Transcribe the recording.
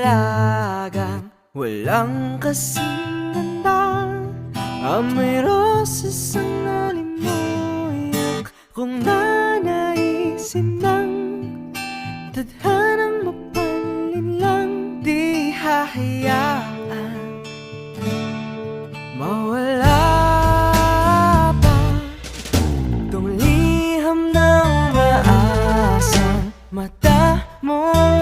dalagang walang kasing ganda. Amoy rosas ang alimoyak, kung nanaisin ng tadhanang mapalin lang. Di hahayaan mawala pa tong liham na umaasang mata mong